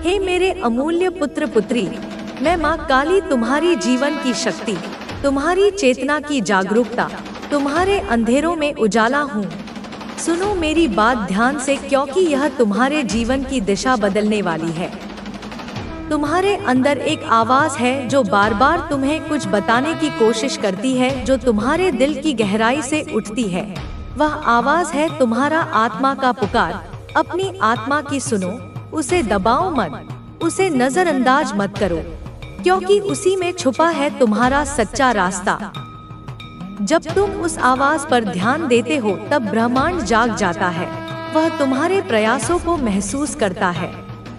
हे मेरे अमूल्य पुत्र पुत्री, मैं माँ काली तुम्हारी जीवन की शक्ति, तुम्हारी चेतना की जागरूकता, तुम्हारे अंधेरों में उजाला हूँ। सुनो मेरी बात ध्यान से, क्योंकि यह तुम्हारे जीवन की दिशा बदलने वाली है। तुम्हारे अंदर एक आवाज है जो बार बार तुम्हें कुछ बताने की कोशिश करती है, जो तुम्हारे दिल की गहराई से उठती है। वह आवाज है तुम्हारा आत्मा का पुकार। अपनी आत्मा की सुनो, उसे दबाओ मत, उसे नजरअंदाज मत करो, क्योंकि उसी में छुपा है तुम्हारा सच्चा रास्ता। जब तुम उस आवाज पर ध्यान देते हो तब ब्रह्मांड जाग जाता है। वह तुम्हारे प्रयासों को महसूस करता है,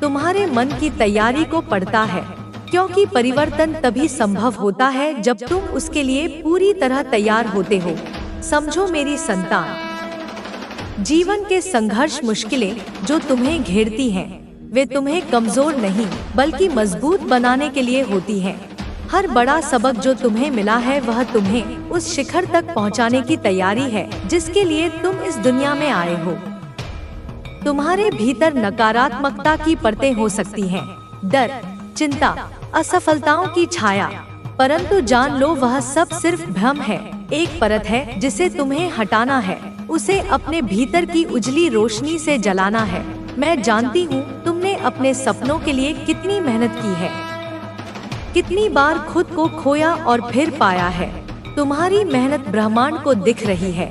तुम्हारे मन की तैयारी को पढ़ता है, क्योंकि परिवर्तन तभी संभव होता है जब तुम उसके लिए पूरी तरह तैयार होते हो। समझो मेरी संतान, जीवन के संघर्ष, मुश्किलें जो तुम्हें घेरती हैं, वे तुम्हें कमजोर नहीं बल्कि मजबूत बनाने के लिए होती हैं। हर बड़ा सबक जो तुम्हें मिला है वह तुम्हें उस शिखर तक पहुंचाने की तैयारी है जिसके लिए तुम इस दुनिया में आए हो। तुम्हारे भीतर नकारात्मकता की परतें हो सकती हैं, डर, चिंता, असफलताओं की छाया, परंतु जान लो वह सब सिर्फ भ्रम है। एक परत है जिसे तुम्हें हटाना है, उसे अपने भीतर की उजली रोशनी से जलाना है। मैं जानती हूँ तुमने अपने सपनों के लिए कितनी मेहनत की है, कितनी बार खुद को खोया और फिर पाया है। तुम्हारी मेहनत ब्रह्मांड को दिख रही है,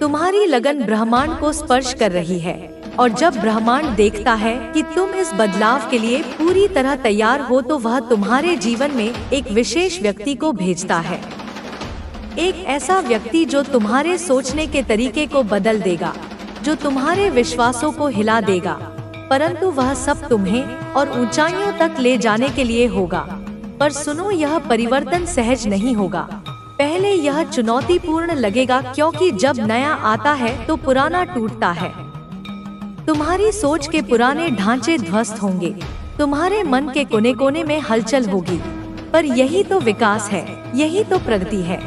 तुम्हारी लगन ब्रह्मांड को स्पर्श कर रही है। और जब ब्रह्मांड देखता है कि तुम इस बदलाव के लिए पूरी तरह तैयार हो तो वह तुम्हारे जीवन में एक विशेष व्यक्ति को भेजता है। एक ऐसा व्यक्ति जो तुम्हारे सोचने के तरीके को बदल देगा, जो तुम्हारे विश्वासों को हिला देगा, परंतु वह सब तुम्हें और ऊंचाइयों तक ले जाने के लिए होगा। पर सुनो, यह परिवर्तन सहज नहीं होगा। पहले यह चुनौतीपूर्ण लगेगा, क्योंकि जब नया आता है तो पुराना टूटता है। तुम्हारी सोच के पुराने ढांचे ध्वस्त होंगे, तुम्हारे मन के कोने कोने में हलचल होगी, पर यही तो विकास है, यही तो प्रगति है।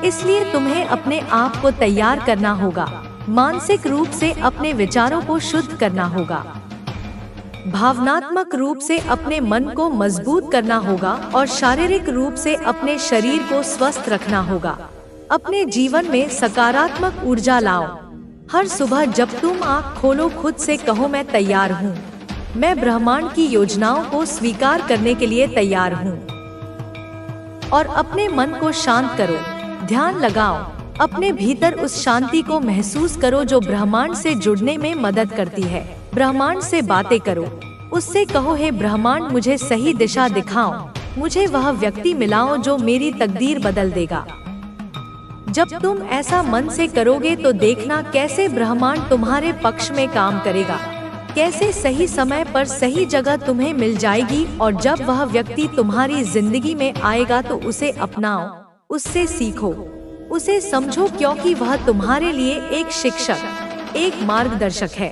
इसलिए तुम्हें अपने आप को तैयार करना होगा, मानसिक रूप से अपने विचारों को शुद्ध करना होगा, भावनात्मक रूप से अपने मन को मजबूत करना होगा और शारीरिक रूप से अपने शरीर को स्वस्थ रखना होगा। अपने जीवन में सकारात्मक ऊर्जा लाओ। हर सुबह जब तुम आँख खोलो, खुद से कहो मैं तैयार हूँ, मैं ब्रह्मांड की योजनाओं को स्वीकार करने के लिए तैयार हूँ। और अपने मन को शांत करो, ध्यान लगाओ, अपने भीतर उस शांति को महसूस करो जो ब्रह्मांड से जुड़ने में मदद करती है। ब्रह्मांड से बातें करो, उससे कहो हे ब्रह्मांड मुझे सही दिशा दिखाओ, मुझे वह व्यक्ति मिलाओ जो मेरी तकदीर बदल देगा। जब तुम ऐसा मन से करोगे तो देखना कैसे ब्रह्मांड तुम्हारे पक्ष में काम करेगा, कैसे सही समय पर सही जगह तुम्हें मिल जाएगी। और जब वह व्यक्ति तुम्हारी जिंदगी में आएगा तो उसे अपनाओ, उससे सीखो, उसे समझो, क्योंकि वह तुम्हारे लिए एक शिक्षक, एक मार्गदर्शक है,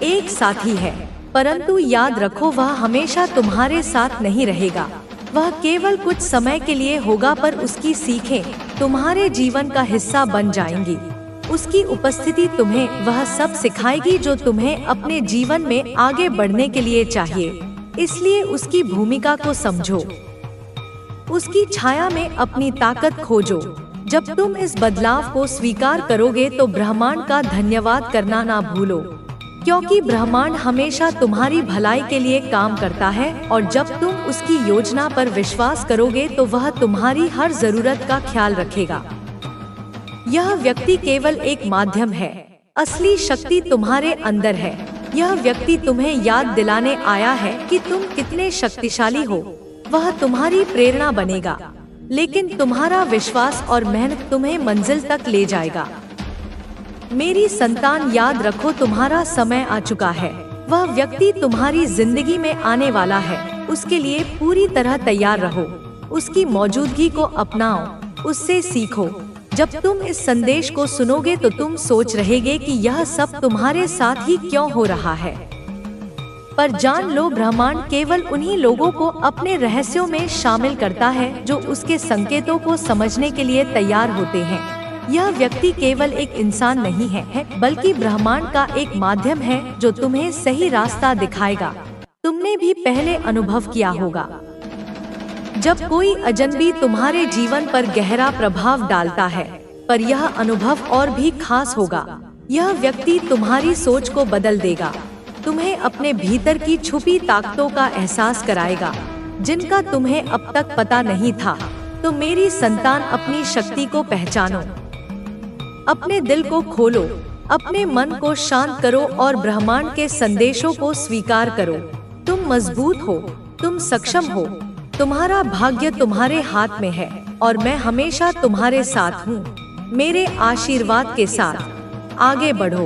एक साथी है। परंतु याद रखो, वह हमेशा तुम्हारे साथ नहीं रहेगा, वह केवल कुछ समय के लिए होगा, पर उसकी सीखें तुम्हारे जीवन का हिस्सा बन जाएंगी। उसकी उपस्थिति तुम्हें वह सब सिखाएगी जो तुम्हें अपने जीवन में आगे बढ़ने के लिए चाहिए। इसलिए उसकी भूमिका को समझो, उसकी छाया में अपनी ताकत खोजो। जब तुम इस बदलाव को स्वीकार करोगे तो ब्रह्मांड का धन्यवाद करना ना भूलो, क्योंकि ब्रह्मांड हमेशा तुम्हारी भलाई के लिए काम करता है। और जब तुम उसकी योजना पर विश्वास करोगे तो वह तुम्हारी हर जरूरत का ख्याल रखेगा। यह व्यक्ति केवल एक माध्यम है, असली शक्ति तुम्हारे अंदर है। यह व्यक्ति तुम्हें याद दिलाने आया है कि तुम कितने शक्तिशाली हो। वह तुम्हारी प्रेरणा बनेगा, लेकिन तुम्हारा विश्वास और मेहनत तुम्हें मंजिल तक ले जाएगा। मेरी संतान, याद रखो तुम्हारा समय आ चुका है। वह व्यक्ति तुम्हारी जिंदगी में आने वाला है, उसके लिए पूरी तरह तैयार रहो। उसकी मौजूदगी को अपनाओ, उससे सीखो। जब तुम इस संदेश को सुनोगे तो तुम सोच रहेगे कि यह सब तुम्हारे साथ ही क्यों हो रहा है। पर जान लो, ब्रह्मांड केवल उन्हीं लोगों को अपने रहस्यों में शामिल करता है जो उसके संकेतों को समझने के लिए तैयार होते हैं। यह व्यक्ति केवल एक इंसान नहीं है, बल्कि ब्रह्मांड का एक माध्यम है जो तुम्हें सही रास्ता दिखाएगा। तुमने भी पहले अनुभव किया होगा। जब कोई अजनबी तुम्हारे जीवन पर गहरा प्रभाव डालता है, पर यह अनुभव और भी खास होगा। यह व्यक्ति तुम्हारी सोच को बदल देगा, तुम्हें अपने भीतर की छुपी ताकतों का एहसास कराएगा जिनका तुम्हें अब तक पता नहीं था। तो मेरी संतान, अपनी शक्ति को पहचानो, अपने दिल को खोलो, अपने मन को शांत करो और ब्रह्मांड के संदेशों को स्वीकार करो। तुम मजबूत हो, तुम सक्षम हो, तुम्हारा भाग्य तुम्हारे हाथ में है और मैं हमेशा तुम्हारे साथ हूँ। मेरे आशीर्वाद के साथ आगे बढ़ो,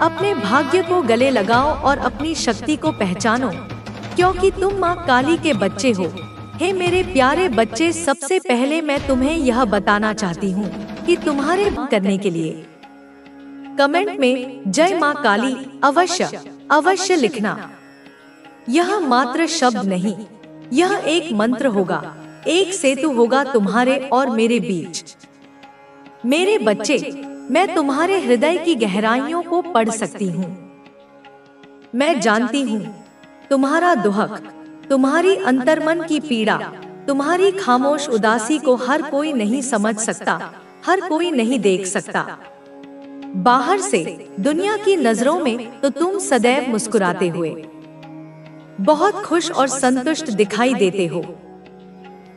अपने भाग्य को गले लगाओ और अपनी शक्ति को पहचानो, क्योंकि तुम माँ काली के बच्चे हो। हे मेरे प्यारे बच्चे, सबसे पहले मैं तुम्हें यह बताना चाहती हूँ कि तुम्हारे करने के लिए कमेंट में जय माँ काली अवश्य अवश्य लिखना। यह मात्र शब्द नहीं, यह एक मंत्र होगा, एक सेतु होगा तुम्हारे और मेरे बीच। मेरे बच्चे, मैं तुम्हारे हृदय की गहराइयों को पढ़ सकती हूँ। मैं जानती हूँ तुम्हारा दुहक, तुम्हारी अंतर्मन की पीड़ा, तुम्हारी खामोश उदासी को हर कोई नहीं समझ सकता, हर कोई नहीं देख सकता। बाहर से दुनिया की नजरों में तो तुम सदैव मुस्कुराते हुए बहुत खुश और संतुष्ट दिखाई देते हो।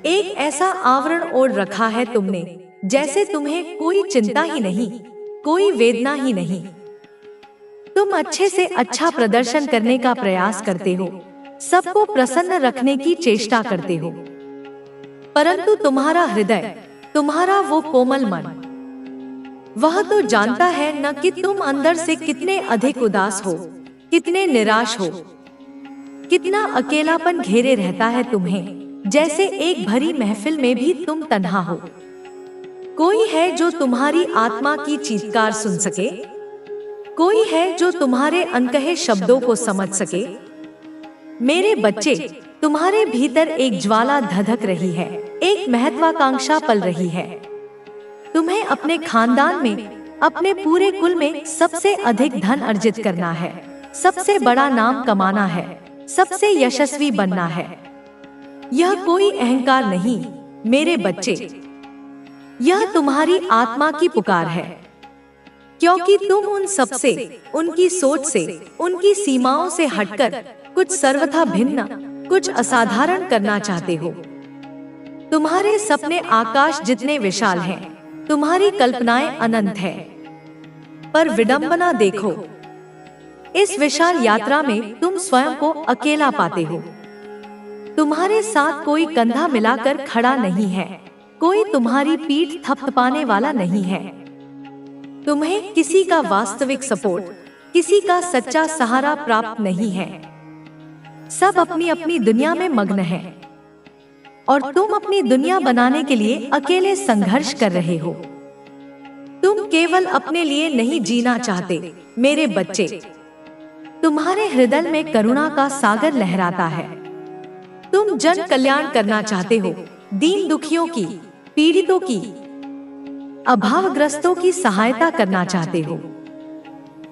एक ऐसा आवरण ओढ़ रखा है तुमने जैसे तुम्हें कोई चिंता ही नहीं, कोई वेदना ही नहीं। तुम अच्छे से अच्छा प्रदर्शन करने का प्रयास करते हो, सबको प्रसन्न रखने की चेष्टा करते हो, परंतु तुम्हारा हृदय, तुम्हारा वो कोमल मन, वह तो जानता है न कि तुम अंदर से कितने अधिक उदास हो, कितने निराश हो, कितना अकेलापन घेरे रहता है तुम्हें, जैसे एक भरी महफिल में भी तुम तन्हा हो। कोई है जो तुम्हारी आत्मा की चीत्कार सुन सके, कोई है जो तुम्हारे अनकहे शब्दों को समझ सके। मेरे बच्चे, तुम्हारे भीतर एक ज्वाला धधक रही है, एक महत्वाकांक्षा पल रही है। तुम्हें अपने खानदान में, अपने पूरे कुल में सबसे अधिक धन अर्जित करना है, सबसे बड़ा नाम कमाना है, सबसे यशस्वी बनना है। यह कोई अहंकार नहीं मेरे बच्चे, यह तुम्हारी आत्मा की पुकार है, क्योंकि तुम उन सबसे, उनकी सोच से, उनकी सीमाओं से हटकर कुछ सर्वथा भिन्न, कुछ असाधारण करना चाहते हो। तुम्हारे सपने आकाश जितने विशाल हैं, तुम्हारी कल्पनाएं अनंत है, पर विडंबना देखो, इस विशाल यात्रा में तुम स्वयं को अकेला पाते हो। तुम्हारे साथ कोई कंधा मिलाकर खड़ा नहीं है, कोई तुम्हारी पीठ थपथपाने वाला नहीं है। तुम्हें किसी का वास्तविक सपोर्ट, किसी का सच्चा सहारा प्राप्त नहीं है। सब अपनी अपनी दुनिया में मग्न हैं और तुम अपनी दुनिया बनाने के लिए अकेले संघर्ष कर रहे हो। तुम केवल अपने लिए नहीं जीना चाहते मेरे बच्चे। तुम्हारे हृदय में करुणा का सागर लहराता है। तुम जन कल्याण करना चाहते हो, दीन दुखियों की, पीड़ितों की, अभावग्रस्तों की सहायता करना चाहते हो।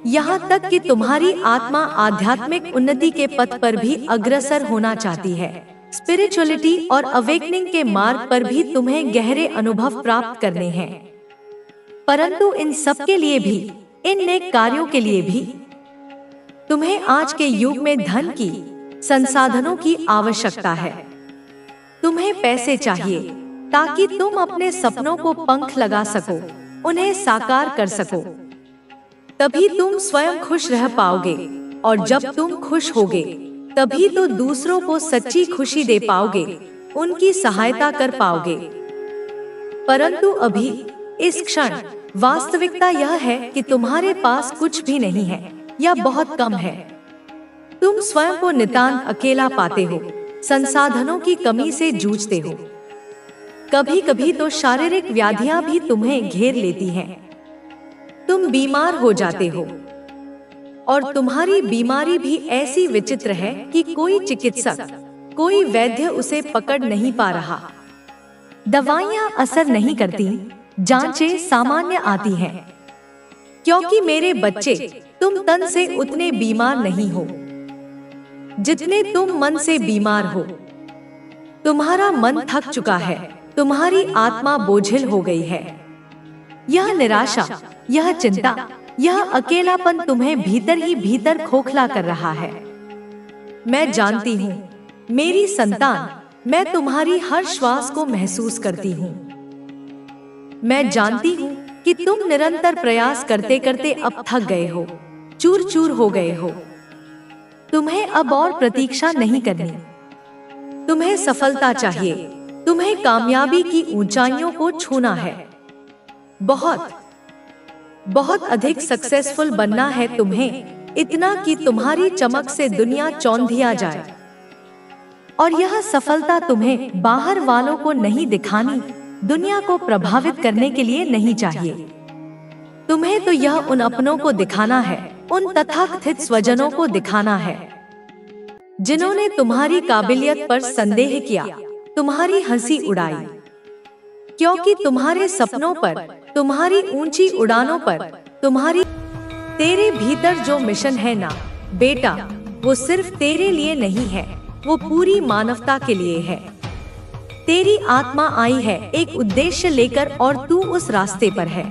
यहाँ तक कि तुम्हारी आत्मा आध्यात्मिक उन्नति के पथ पर भी अग्रसर होना चाहती है। स्पिरिचुअलिटी और अवेकनिंग के मार्ग पर भी तुम्हें गहरे अनुभव प्राप्त करने हैं। परंतु इन सब के लिए भी, इन नेक कार्यों के लिए भी तुम्हें आज के युग में धन की, संसाधनों की आवश्यकता है। तुम्हें पैसे चाहिए ताकि तुम अपने सपनों को पंख लगा सको, उन्हें साकार कर सको। तभी तुम स्वयं खुश रह पाओगे, और जब तुम खुश होगे तभी तो दूसरों को सच्ची खुशी दे पाओगे, उनकी सहायता कर पाओगे। परंतु अभी इस क्षण वास्तविकता यह है कि तुम्हारे पास कुछ भी नहीं है या बहुत कम है। तुम स्वयं को नितांत अकेला पाते हो, संसाधनों की कमी से जूझते हो। कभी कभी तो शारीरिक व्याधियां भी तुम्हें घेर लेती हैं। तुम बीमार हो जाते हो, और तुम्हारी बीमारी भी ऐसी विचित्र है कि कोई चिकित्सक, कोई वैद्य उसे पकड़ नहीं पा रहा। दवाइयां असर नहीं करती, जांचें सामान्य आती हैं, क्योंकि मेरे बच्चे, तुम तन से उतने बीमार नहीं हो। जितने तुम मन से बीमार हो, तुम्हारा मन थक चुका है, तुम्हारी आत्मा बोझिल हो गई है। यह निराशा, यह चिंता, यह अकेलापन तुम्हें भीतर ही भीतर खोखला कर रहा है। मैं जानती हूँ मेरी संतान, मैं तुम्हारी हर श्वास को महसूस करती हूँ। मैं जानती हूँ कि तुम निरंतर प्रयास करते करते अब थक गए हो, चूर चूर हो गए हो। तुम्हें अब और प्रतीक्षा नहीं करनी। तुम्हें सफलता चाहिए, तुम्हें कामयाबी की ऊंचाइयों को छूना है। बहुत बहुत अधिक सक्सेसफुल बनना है तुम्हें, इतना कि तुम्हारी चमक से दुनिया चौंधिया जाए। और यह सफलता तुम्हें बाहर वालों को नहीं दिखानी, दुनिया को प्रभावित करने के लिए नहीं चाहिए। तुम्हें तो यह उन अपनों को दिखाना है, उन तथाकथित स्वजनों को दिखाना है जिन्होंने तुम्हारी काबिलियत पर संदेह किया, तुम्हारी हंसी उड़ाई। क्योंकि तुम्हारे सपनों पर, तुम्हारी ऊंची उड़ानों पर, तेरे भीतर जो मिशन है ना बेटा, वो सिर्फ तेरे लिए नहीं है, वो पूरी मानवता के लिए है। तेरी आत्मा आई है एक उद्देश्य लेकर और तू उस रास्ते पर है।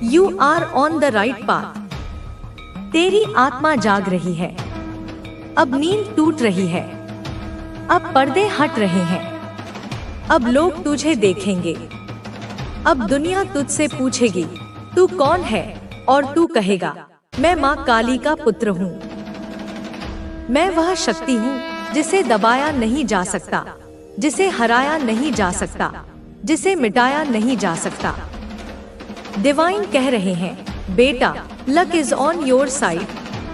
You are on the right path. तेरी आत्मा जाग रही है। अब नींद टूट रही है, अब पर्दे हट रहे हैं, अब लोग तुझे देखेंगे, अब दुनिया तुझसे पूछेगी तू कौन है, और तू कहेगा मैं माँ काली का पुत्र हूँ। मैं वह शक्ति हूँ जिसे दबाया नहीं जा सकता, जिसे हराया नहीं जा सकता, जिसे मिटाया नहीं जा सकता। डिवाइन कह रहे हैं बेटा, luck is on your side.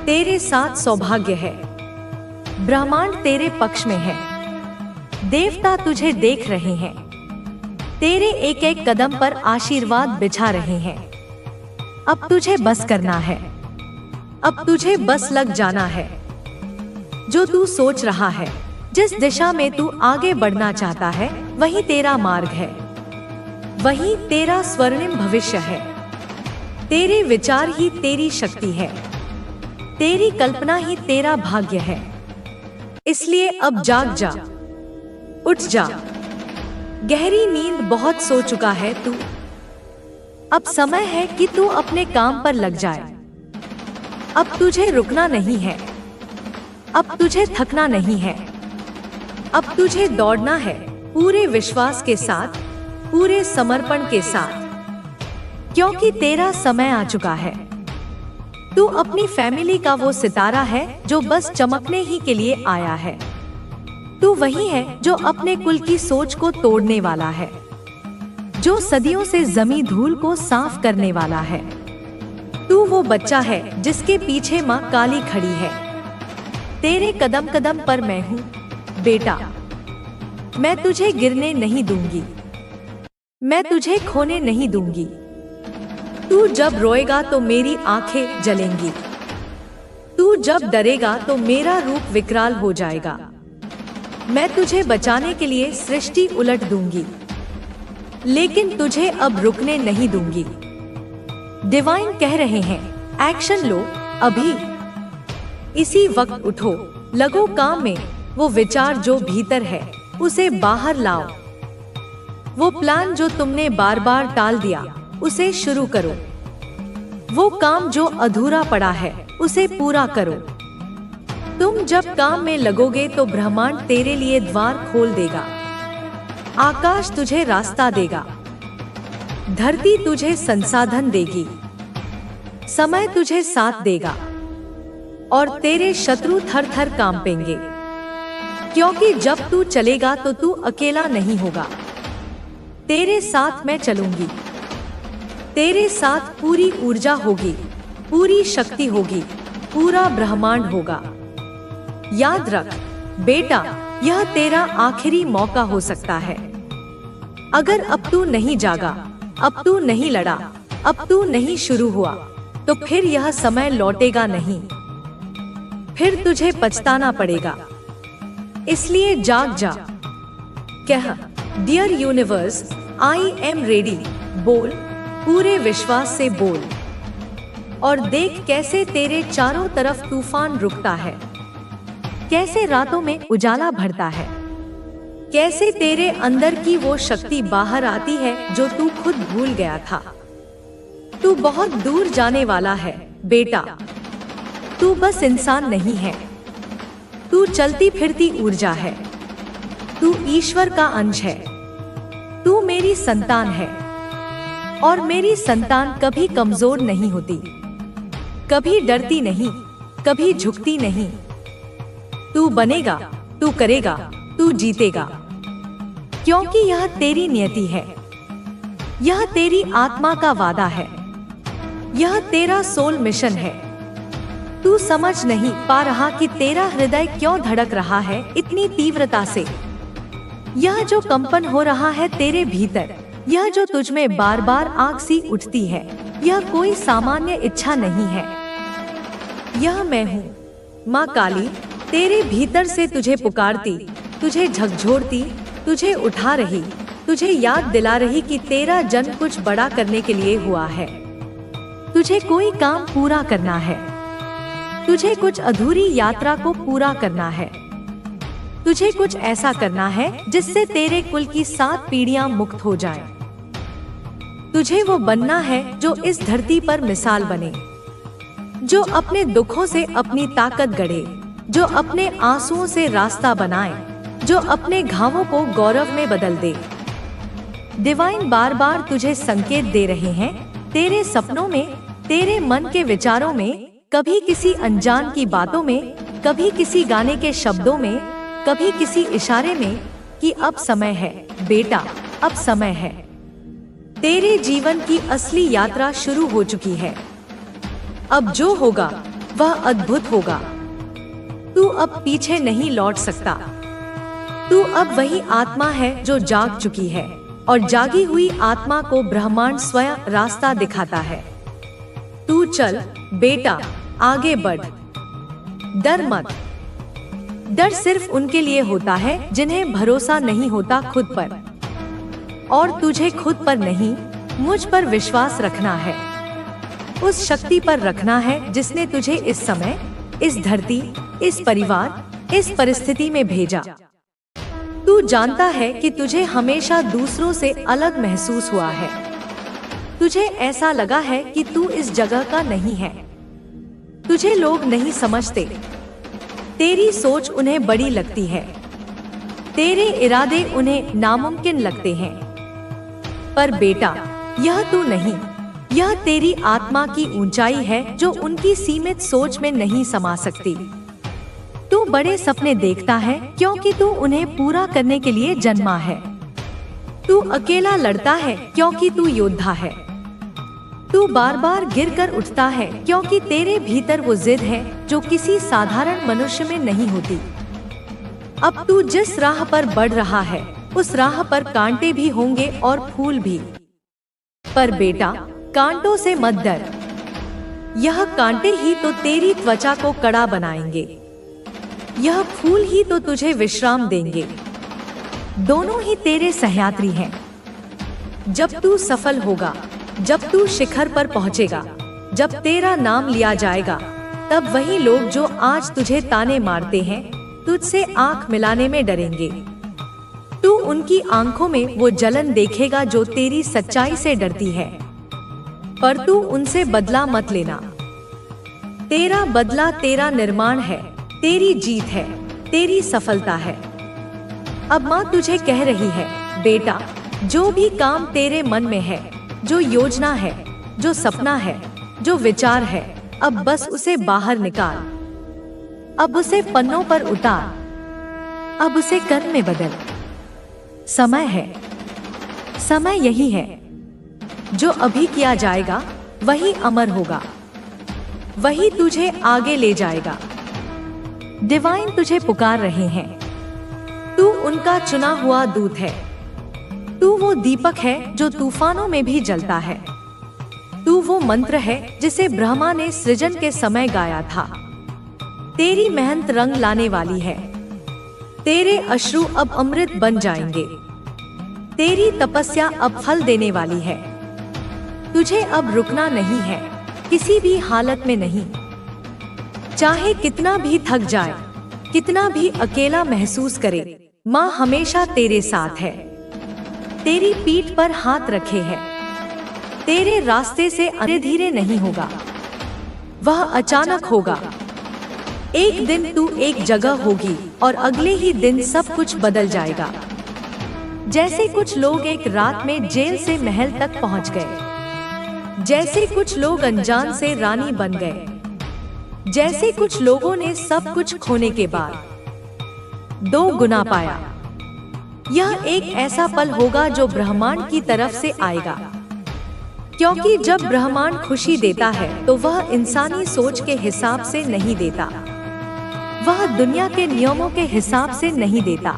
तेरे साथ सौभाग्य है, ब्रह्मांड तेरे पक्ष में है, देवता तुझे देख रहे हैं, तेरे एक एक कदम पर आशीर्वाद बिछा रहे हैं। अब तुझे बस करना है, अब तुझे बस लग जाना है। जो तू सोच रहा है, जिस दिशा में तू आगे बढ़ना चाहता है, वही तेरा मार्ग है, वही तेरा स्वर्णिम भविष्य है। तेरे विचार ही तेरी शक्ति है, तेरी कल्पना ही तेरा भाग्य है। इसलिए अब जाग जा, उठ जा। गहरी नींद बहुत सो चुका है तू। अब समय है कि तू अपने काम पर लग जाए। अब तुझे रुकना नहीं है, अब तुझे थकना नहीं है, अब तुझे दौड़ना है पूरे विश्वास के साथ, पूरे समर्पण के साथ, क्योंकि तेरा समय आ चुका है। तू अपनी फैमिली का वो सितारा है जो बस चमकने ही के लिए आया है। तू वही है जो अपने कुल की सोच को तोड़ने वाला है, जो सदियों से जमी धूल को साफ करने वाला है। तू वो बच्चा है जिसके पीछे माँ काली खड़ी है। तेरे कदम कदम पर मैं हूँ बेटा। मैं तुझे गिरने नहीं दूंगी, मैं तुझे खोने नहीं दूंगी। तू जब रोएगा तो मेरी आंखें जलेंगी, तू जब डरेगा तो मेरा रूप विकराल हो जाएगा। मैं तुझे बचाने के लिए सृष्टि उलट दूंगी, लेकिन तुझे अब रुकने नहीं दूंगी। डिवाइन कह रहे हैं एक्शन लो अभी, इसी वक्त उठो, लगो काम में। वो विचार जो भीतर है उसे बाहर लाओ। वो प्लान जो तुमने बार बार टाल दिया उसे शुरू करो। वो काम जो अधूरा पड़ा है उसे पूरा करो। तुम जब काम में लगोगे तो ब्रह्मांड तेरे लिए द्वार खोल देगा, आकाश तुझे रास्ता देगा, धरती तुझे संसाधन देगी, समय तुझे साथ देगा और तेरे शत्रु थर थर कांपेंगे। क्योंकि जब तू चलेगा तो तू अकेला नहीं होगा, तेरे साथ मैं चलूंगी। तेरे साथ पूरी ऊर्जा होगी, पूरी शक्ति होगी, पूरा ब्रह्मांड होगा। याद रख बेटा, यह तेरा आखिरी मौका हो सकता है। अगर अब तू नहीं जागा, अब तू नहीं लड़ा, अब तू नहीं शुरू हुआ, तो फिर यह समय लौटेगा नहीं, फिर तुझे पछताना पड़ेगा। इसलिए जाग जा। कह dear universe, I am ready. बोल, पूरे विश्वास से बोल, और देख कैसे तेरे चारों तरफ तूफान रुकता है। कैसे रातों में उजाला भरता है, कैसे तेरे अंदर की वो शक्ति बाहर आती है जो तू खुद भूल गया था। तू बहुत दूर जाने वाला है बेटा। तू बस इंसान नहीं है, तू चलती फिरती ऊर्जा है। तू ईश्वर का अंश है। तू मेरी संतान है और मेरी संतान कभी कमजोर नहीं होती, कभी डरती नहीं, कभी झुकती नहीं। तू बनेगा, तू करेगा, तू जीतेगा, क्योंकि यह तेरी नियति है, यह तेरी आत्मा का वादा है, यह तेरा सोल मिशन है। तू समझ नहीं पा रहा कि तेरा हृदय क्यों धड़क रहा है इतनी तीव्रता से। यह जो कंपन हो रहा है तेरे भीतर, यह जो तुझ में बार बार आग सी उठती है, यह कोई सामान्य इच्छा नहीं है। यह मैं हूँ माँ काली, तेरे भीतर से तुझे पुकारती, तुझे झकझोरती, तुझे उठा रही, तुझे याद दिला रही कि तेरा जन्म कुछ बड़ा करने के लिए हुआ है। तुझे कोई काम पूरा करना है, तुझे कुछ अधूरी यात्रा को पूरा करना है, तुझे कुछ ऐसा करना है जिससे तेरे कुल की 7 पीढ़ियां मुक्त हो जाएं। तुझे वो बनना है जो इस धरती पर मिसाल बने, जो अपने दुखों से अपनी ताकत गढ़े, जो अपने आंसुओं से रास्ता बनाए, जो अपने घावों को गौरव में बदल दे। डिवाइन बार बार तुझे संकेत दे रहे हैं, तेरे सपनों में, तेरे मन के विचारों में, कभी किसी अनजान की बातों में, कभी किसी गाने के शब्दों में, कभी किसी इशारे में, कि अब समय है बेटा, अब समय है। तेरे जीवन की असली यात्रा शुरू हो चुकी है। अब जो होगा वह अद्भुत होगा। तू अब पीछे नहीं लौट सकता। तू अब वही आत्मा है जो जाग चुकी है, और जागी हुई आत्मा को ब्रह्मांड स्वयं रास्ता दिखाता है। तू चल बेटा, आगे बढ़, डर मत। डर सिर्फ उनके लिए होता है जिन्हें भरोसा नहीं होता खुद पर, और तुझे खुद पर नहीं, मुझ पर विश्वास रखना है। उस शक्ति पर रखना है जिसने तुझे इस समय, इस धरती, इस परिवार, इस परिस्थिति में भेजा। तू जानता है कि तुझे हमेशा दूसरों से अलग महसूस हुआ है। तुझे ऐसा लगा है कि तू इस जगह का नहीं है। तुझे लोग नहीं समझते, तेरी सोच उन्हें बड़ी लगती है, तेरे इरादे उन्हें नामुमकिन लगते हैं। पर बेटा, यह तू नहीं, यह तेरी आत्मा की ऊंचाई है जो उनकी सीमित सोच में नहीं समा सकती। तू बड़े सपने देखता है क्योंकि तू उन्हें पूरा करने के लिए जन्मा है। तू अकेला लड़ता है क्योंकि तू योद्धा है। तू बार बार गिरकर उठता है क्योंकि तेरे भीतर वो जिद है जो किसी साधारण मनुष्य में नहीं होती। अब तू जिस राह पर बढ़ रहा है, उस राह पर कांटे भी होंगे और फूल भी। पर बेटा, कांटों से मत डर। यह कांटे ही तो तेरी त्वचा को कड़ा बनाएंगे, यह फूल ही तो तुझे विश्राम देंगे। दोनों ही तेरे सहयात्री हैं। जब तू सफल होगा, जब तू शिखर पर पहुंचेगा, जब तेरा नाम लिया जाएगा, तब वही लोग जो आज तुझे ताने मारते हैं, तुझसे आंख मिलाने में डरेंगे। तू उनकी आंखों में वो जलन देखेगा जो तेरी सच्चाई से डरती है। पर तू उनसे बदला मत लेना। तेरा बदला तेरा निर्माण है, तेरी जीत है, तेरी सफलता है। अब माँ तुझे कह रही है, बेटा, जो भी काम तेरे मन में है, जो योजना है, जो सपना है, जो विचार है, अब बस उसे बाहर निकाल। अब उसे पन्नों पर उतार, अब उसे कर्म में बदल। समय है, समय यही है। जो अभी किया जाएगा वही अमर होगा, वही तुझे आगे ले जाएगा। डिवाइन तुझे पुकार रहे हैं। तू उनका चुना हुआ दूत है। तू वो दीपक है जो तूफानों में भी जलता है। तू वो मंत्र है जिसे ब्रह्मा ने सृजन के समय गाया था। तेरी मेहनत रंग लाने वाली है। तेरे अश्रु अब अमृत बन जाएंगे। तेरी तपस्या अब फल देने वाली है। तुझे अब रुकना नहीं है, किसी भी हालत में नहीं। चाहे कितना भी थक जाए, कितना भी अकेला महसूस करे, माँ हमेशा तेरे साथ है, तेरी पीठ पर हाथ रखे है, तेरे रास्ते से धीरे धीरे नहीं होगा, वह अचानक होगा। एक दिन तू एक जगह होगी और अगले ही दिन सब कुछ बदल जाएगा। जैसे कुछ लोग एक रात में जेल से महल तक पहुंच गए, जैसे कुछ लोग अनजान से रानी बन गए, जैसे कुछ लोगों ने सब कुछ खोने के बाद 2 गुना पाया। यह एक ऐसा पल होगा जो ब्रह्मांड की तरफ से आएगा, क्योंकि जब ब्रह्मांड खुशी देता है तो वह इंसानी सोच के हिसाब से नहीं देता, वह दुनिया के नियमों के हिसाब से नहीं देता,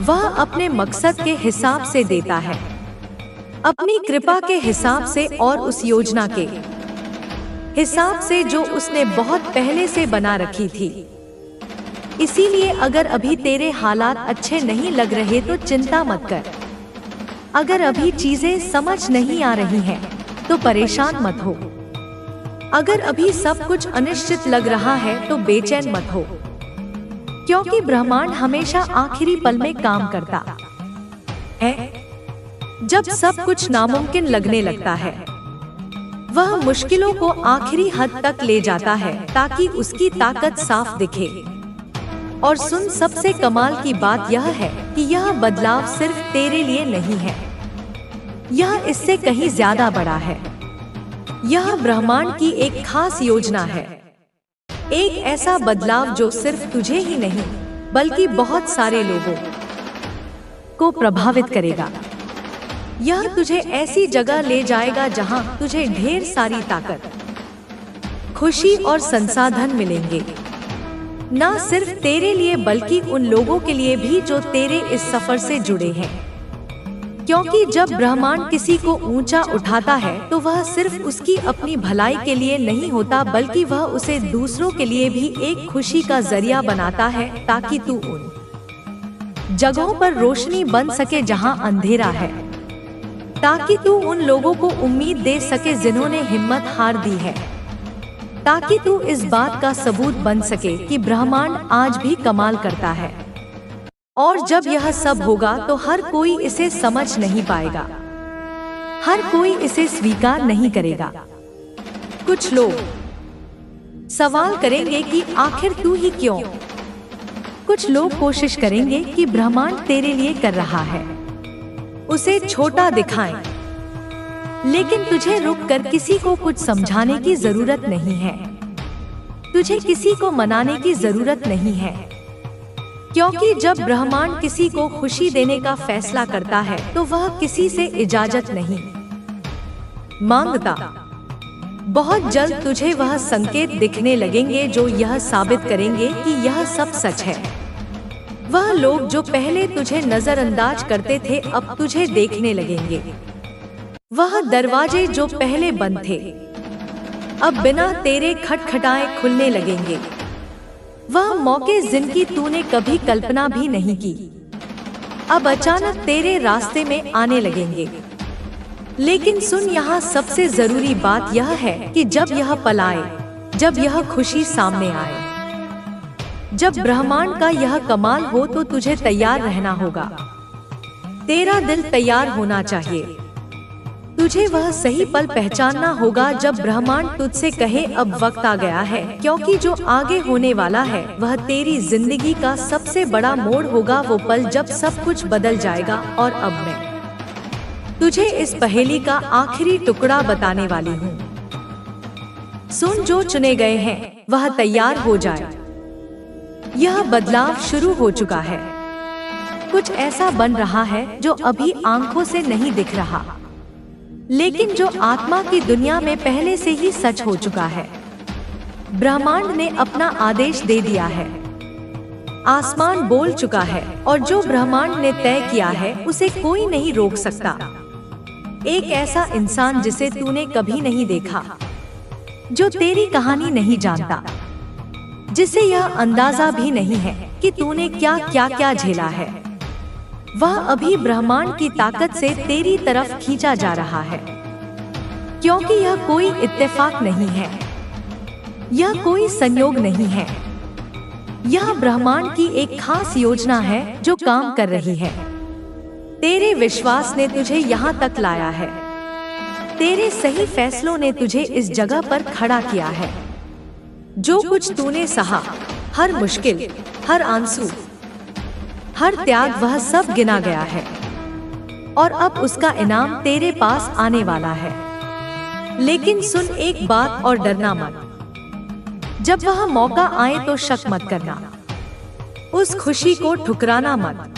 वह अपने मकसद के हिसाब से देता है, अपनी कृपा के हिसाब से और उस योजना के हिसाब से जो उसने बहुत पहले से बना रखी थी। इसीलिए अगर अभी तेरे हालात अच्छे नहीं लग रहे तो चिंता मत कर। अगर अभी चीजें समझ नहीं आ रही हैं, तो परेशान मत हो। अगर अभी सब कुछ अनिश्चित लग रहा है तो बेचैन मत हो, क्योंकि ब्रह्मांड हमेशा आखिरी पल में काम करता है। जब सब कुछ नामुमकिन लगने लगता है, वह मुश्किलों को आखिरी हद तक ले जाता है ताकि उसकी ताकत साफ दिखे। और सुन, सबसे कमाल की बात यह है कि यह बदलाव सिर्फ तेरे लिए नहीं है, यह इससे कहीं ज्यादा बड़ा है। यह ब्रह्मांड की एक खास योजना है, एक ऐसा बदलाव जो सिर्फ तुझे ही नहीं बल्कि बहुत सारे लोगों को प्रभावित करेगा। यह तुझे ऐसी जगह ले जाएगा जहां तुझे ढेर सारी ताकत, खुशी और संसाधन मिलेंगे, न सिर्फ तेरे लिए बल्कि उन लोगों के लिए भी जो तेरे इस सफर से जुड़े हैं। क्योंकि जब ब्रह्मांड किसी को ऊंचा उठाता है तो वह सिर्फ उसकी अपनी भलाई के लिए नहीं होता, बल्कि वह उसे दूसरों के लिए भी एक खुशी का जरिया बनाता है, ताकि तू उन जगहों पर रोशनी बन सके जहां अंधेरा है, ताकि तू उन लोगों को उम्मीद दे सके जिन्होंने हिम्मत हार दी है, ताकि तू इस बात का सबूत बन सके कि ब्रह्मांड आज भी कमाल करता है। और जब यह सब होगा तो हर कोई इसे समझ नहीं पाएगा, हर कोई इसे स्वीकार नहीं करेगा। कुछ लोग सवाल करेंगे कि आखिर तू ही क्यों? कुछ लोग कोशिश करेंगे कि ब्रह्मांड तेरे लिए कर रहा है, उसे छोटा दिखाएं। लेकिन तुझे रुककर किसी को कुछ समझाने की जरूरत नहीं है, तुझे किसी को मनाने की जरूरत नहीं है, क्योंकि जब ब्रह्मांड किसी को खुशी देने का फैसला करता है तो वह किसी से इजाजत नहीं मांगता। बहुत जल्द तुझे वह संकेत दिखने लगेंगे जो यह साबित करेंगे कि यह सब सच है। वह लोग जो पहले तुझे नजरअंदाज करते थे अब तुझे देखने लगेंगे। वह दरवाजे जो पहले बंद थे अब बिना तेरे खटखटाए खुलने लगेंगे। वह मौके जिनकी तूने कभी कल्पना भी नहीं की अब अचानक तेरे रास्ते में आने लगेंगे। लेकिन सुन, यहाँ सबसे जरूरी बात यह है कि जब यह पल आए, जब यह खुशी सामने आए, जब ब्रह्मांड का यह कमाल हो, तो तुझे तैयार रहना होगा। तेरा दिल तैयार होना चाहिए। तुझे वह सही पल पहचानना होगा जब ब्रह्मांड तुझसे कहे अब वक्त आ गया है, क्योंकि जो आगे होने वाला है वह तेरी जिंदगी का सबसे बड़ा मोड़ होगा। वो पल जब सब कुछ बदल जाएगा। और अब मैं तुझे इस पहेली का आखिरी टुकड़ा बताने वाली हूँ। सुन, जो चुने गए हैं वह तैयार हो जाए। यह बदलाव शुरू हो चुका है। कुछ ऐसा बन रहा है जो अभी आंखों से नहीं दिख रहा, लेकिन जो आत्मा की दुनिया में पहले से ही सच हो चुका है। ब्रह्मांड ने अपना आदेश दे दिया है, आसमान बोल चुका है, और जो ब्रह्मांड ने तय किया है उसे कोई नहीं रोक सकता। एक ऐसा इंसान जिसे तूने कभी नहीं देखा, जो तेरी कहानी नहीं जानता, जिसे यह अंदाजा भी नहीं है कि तूने क्या क्या क्या झेला है, वह अभी ब्रह्मांड की ताकत से तेरी तरफ खींचा जा रहा है। क्योंकि यह कोई इत्तेफाक नहीं है, यह कोई संयोग नहीं है, यह ब्रह्मांड की एक खास योजना है जो काम कर रही है। तेरे विश्वास ने तुझे यहाँ तक लाया है। तेरे सही फैसलों ने तुझे इस जगह पर खड़ा किया है। जो कुछ तूने सहा, हर मुश्किल, हर आंसू, हर त्याग, वह सब गिना गया है और अब उसका इनाम तेरे पास आने वाला है। लेकिन सुन एक बात और डरना मत। जब वह मौका आए तो शक मत करना। उस खुशी को ठुकराना मत,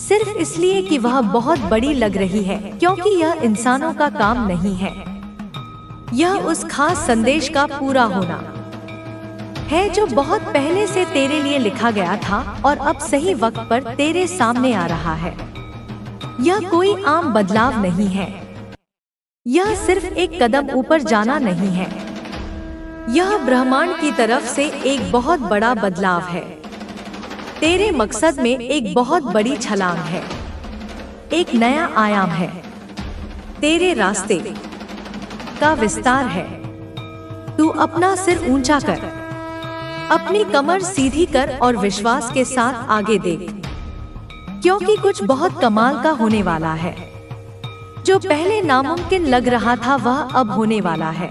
सिर्फ इसलिए कि वह बहुत बड़ी लग रही है, क्योंकि यह इंसानों का काम नहीं है। यह उस खास संदेश का पूरा होना है जो बहुत पहले से तेरे लिए लिखा गया था और अब सही वक्त पर तेरे सामने आ रहा है। यह कोई आम बदलाव नहीं है। यह सिर्फ एक कदम ऊपर जाना नहीं है। यह ब्रह्मांड की तरफ से एक बहुत बड़ा बदलाव है। तेरे मकसद में एक बहुत बड़ी छलांग है। एक नया आयाम है। तेरे रास्ते का विस्तार है। तू अपना सिर ऊंचा कर, अपनी कमर सीधी कर और विश्वास के साथ आगे देख, क्योंकि कुछ बहुत कमाल का होने वाला है। जो पहले नामुमकिन लग रहा था वह अब होने वाला है।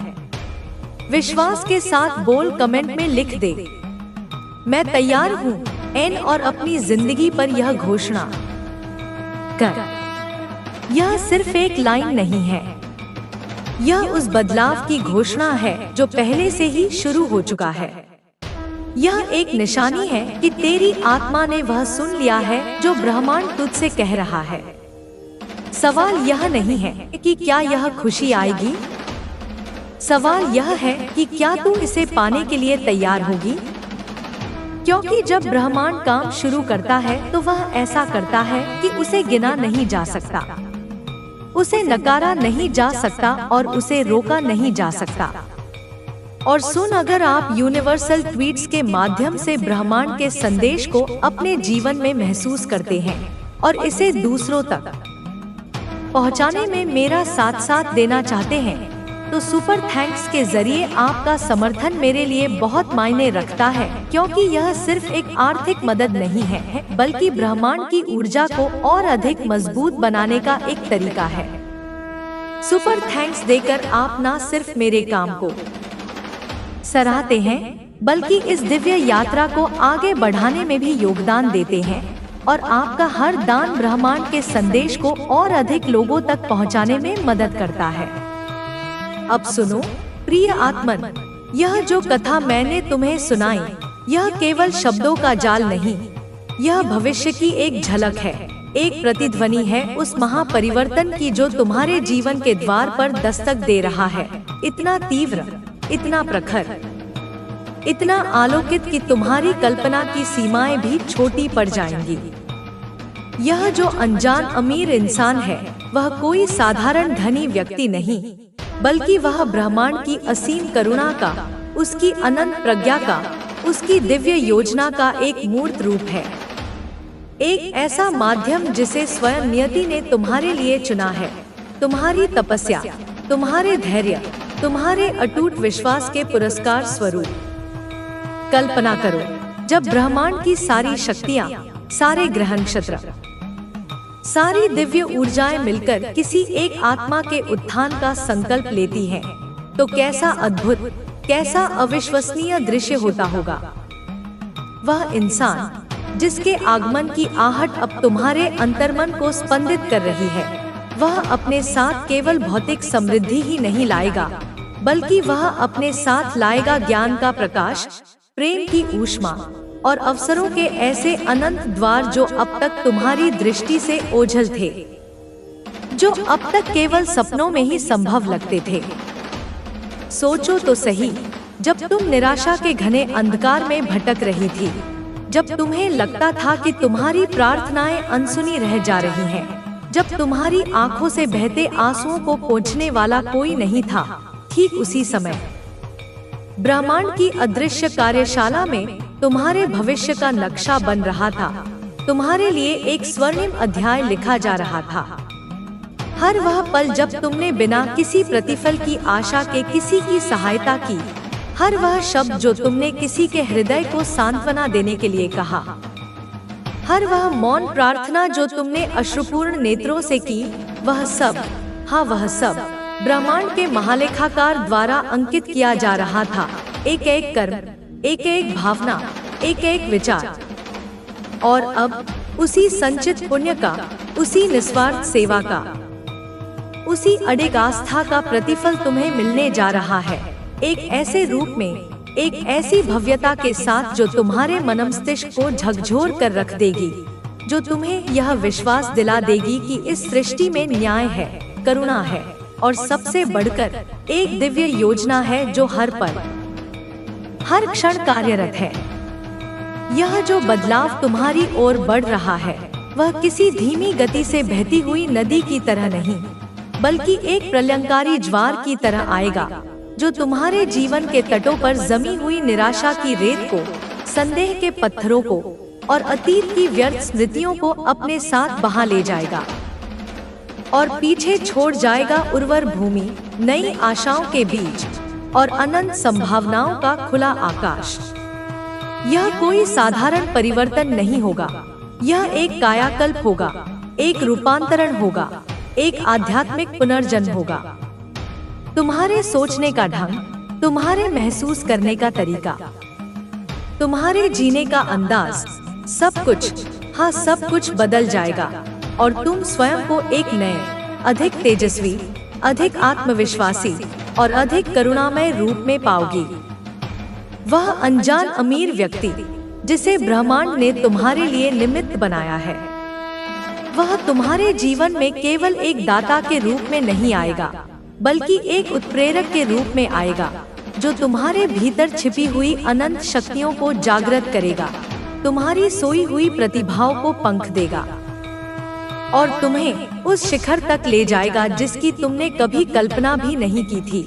विश्वास के साथ बोल, कमेंट में लिख दे, मैं तैयार हूँ एन, और अपनी जिंदगी पर यह घोषणा कर। यह सिर्फ एक लाइन नहीं है, यह उस बदलाव की घोषणा है जो पहले से ही शुरू हो चुका है। यह एक निशानी है कि तेरी आत्मा ने वह सुन लिया है जो ब्रह्मांड तुझसे कह रहा है। सवाल यह नहीं है कि क्या यह खुशी आएगी, सवाल यह है कि क्या तू इसे पाने के लिए तैयार होगी। क्योंकि जब ब्रह्मांड काम शुरू करता है तो वह ऐसा करता है कि उसे गिना नहीं जा सकता, उसे नकारा नहीं जा सकता और उसे रोका नहीं जा सकता। और सुन, अगर आप यूनिवर्सल ट्वीट्स के माध्यम से ब्रह्मांड के संदेश को अपने जीवन में महसूस करते हैं और इसे दूसरों तक पहुंचाने में मेरा साथ देना चाहते हैं, तो सुपर थैंक्स के जरिए आपका समर्थन मेरे लिए बहुत मायने रखता है, क्योंकि यह सिर्फ एक आर्थिक मदद नहीं है, बल्कि ब्रह्मांड की ऊर्जा को और अधिक मजबूत बनाने का एक तरीका है। सुपर थैंक्स देकर आप न सिर्फ मेरे काम को सराहते हैं, बल्कि इस दिव्य यात्रा को आगे बढ़ाने में भी योगदान देते हैं, और आपका हर दान ब्रह्मांड के संदेश को और अधिक लोगों तक पहुंचाने में मदद करता है। अब सुनो प्रिय आत्मन, यह जो कथा मैंने तुम्हें सुनाई, यह केवल शब्दों का जाल नहीं, यह भविष्य की एक झलक है, एक प्रतिध्वनि है उस महापरिवर्तन की जो तुम्हारे जीवन के द्वार पर दस्तक दे रहा है। इतना तीव्र, इतना प्रखर, इतना आलोकित कि तुम्हारी कल्पना की सीमाएं भी छोटी पड़ जाएंगी। यह जो अनजान अमीर इंसान है, वह कोई साधारण धनी व्यक्ति नहीं, बल्कि वह ब्रह्मांड की असीम करुणा का, उसकी अनंत प्रज्ञा का, उसकी दिव्य योजना का एक मूर्त रूप है। एक ऐसा माध्यम जिसे स्वयं नियति ने तुम्हारे लिए चुना है। तुम्हारी तपस्या, तुम्हारे धैर्य, तुम्हारे अटूट विश्वास के पुरस्कार स्वरूप। कल्पना करो, जब ब्रह्मांड की सारी शक्तियाँ, सारे ग्रह नक्षत्र, सारी दिव्य ऊर्जाएं मिलकर किसी एक आत्मा के उत्थान का संकल्प लेती हैं, तो कैसा अद्भुत, कैसा अविश्वसनीय दृश्य होता होगा। वह इंसान जिसके आगमन की आहट अब तुम्हारे अंतर्मन को स्पंदित कर रही है, वह अपने साथ केवल भौतिक समृद्धि ही नहीं लाएगा, बल्कि वह अपने साथ लाएगा ज्ञान का प्रकाश, प्रेम की ऊष्मा और अवसरों के ऐसे अनंत द्वार जो अब तक तुम्हारी दृष्टि से ओझल थे, जो अब तक केवल सपनों में ही संभव लगते थे। सोचो तो सही, जब तुम निराशा के घने अंधकार में भटक रही थी, जब तुम्हें लगता था कि तुम्हारी प्रार्थनाएं अनसुनी रह जा रही हैं, जब तुम्हारी आंखों से बहते आंसुओं को पोंछने वाला कोई नहीं था, ठीक उसी समय ब्रह्मांड की अदृश्य कार्यशाला में तुम्हारे भविष्य का नक्शा बन रहा था। तुम्हारे लिए एक स्वर्णिम अध्याय लिखा जा रहा था। हर वह पल जब तुमने बिना किसी प्रतिफल की आशा के किसी की सहायता की, हर वह शब्द जो तुमने किसी के हृदय को सांत्वना देने के लिए कहा, हर वह मौन प्रार्थना जो तुमने अश्रुपूर्ण नेत्रों से की, वह सब, हाँ वह सब ब्रह्मांड के महालेखाकार द्वारा अंकित किया जा रहा था। एक एक कर्म, एक एक भावना, एक एक विचार। और अब उसी संचित पुण्य का, उसी निस्वार्थ सेवा का, उसी अडिग आस्था का प्रतिफल तुम्हें मिलने जा रहा है। एक ऐसे रूप में, एक ऐसी भव्यता के साथ जो तुम्हारे मनमस्तिष्क को झकझोर कर रख देगी, जो तुम्हें यह विश्वास दिला देगी कि इस सृष्टि में न्याय है, करुणा है और सबसे बढ़कर एक दिव्य योजना है जो हर पल, हर क्षण कार्यरत है। यह जो बदलाव तुम्हारी ओर बढ़ रहा है, वह किसी धीमी गति से बहती हुई नदी की तरह नहीं, बल्कि एक प्रलयंकारी ज्वार की तरह आएगा, जो तुम्हारे जीवन के तटों पर जमी हुई निराशा की रेत को, संदेह के पत्थरों को और अतीत की व्यर्थ स्मृतियों को अपने साथ बहा ले जाएगा और पीछे छोड़ जाएगा उर्वर भूमि, नई आशाओं के बीच और अनंत संभावनाओं का खुला आकाश। यह कोई साधारण परिवर्तन नहीं होगा, यह एक कायाकल्प होगा, एक रूपांतरण होगा, एक आध्यात्मिक पुनर्जन्म होगा। तुम्हारे सोचने का ढंग, तुम्हारे महसूस करने का तरीका, तुम्हारे जीने का अंदाज, सब कुछ, हाँ सब कुछ बदल जाएगा और तुम स्वयं को एक नए, अधिक तेजस्वी, अधिक आत्मविश्वासी और अधिक करुणामय रूप में पाओगी। वह अनजान अमीर व्यक्ति जिसे ब्रह्मांड ने तुम्हारे लिए निमित्त बनाया है, वह तुम्हारे जीवन में केवल एक दाता के रूप में नहीं आएगा, बल्कि एक उत्प्रेरक के रूप में आएगा, जो तुम्हारे भीतर छिपी हुई अनंत शक्तियों को जागृत करेगा, तुम्हारी सोई हुई प्रतिभाओं को पंख देगा और तुम्हें उस शिखर तक ले जाएगा जिसकी तुमने कभी कल्पना भी नहीं की थी।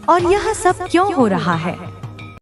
और यह सब क्यों हो रहा है?